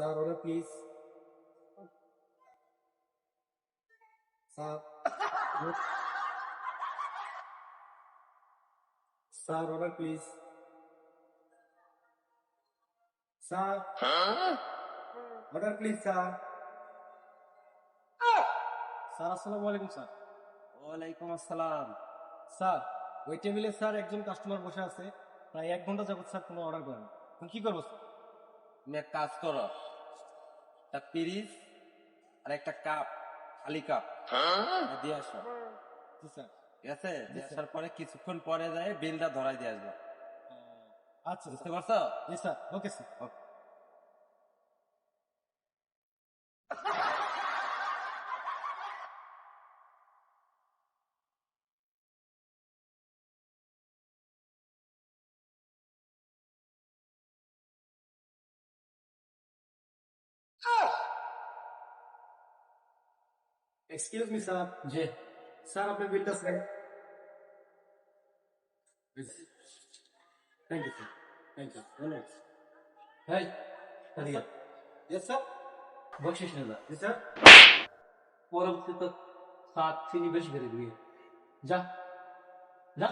Sir order please. Sir sir order please. Sir order please sir. Sir আসসালামু আলাইকুম sir. ওয়ালাইকুম আসসালাম। Sir ওই টেবিলে স্যার একজন কাস্টমার বসে আছে, প্রায় 1 ঘন্টা যাবত স্যার কোনো অর্ডার করেন। এখন কি করবো স্যার? তুমি এক কাজ করো, একটা পিরিচ আর একটা কাপ, খালি কাপ দিয়ে আসো। জি স্যার. ঠিক আছে? দিয়ে স্যার. আসার পরে কিছুক্ষণ পরে যায় বিলটা ধরাই দিয়ে আসবো। আচ্ছা বুঝতে স্যার. পারছো? জি sir. Okay sir. Okay. Excuse me sir. জি স্যার আপনার বিলটা sir. Thank you sir. Thank you. ধন্যবাদ. ভাই এদিকে ইয়েস স্যার. বকশিস না জি স্যার. পরবর্তীতে সাত চিনি বেশি করে দিবি যা যা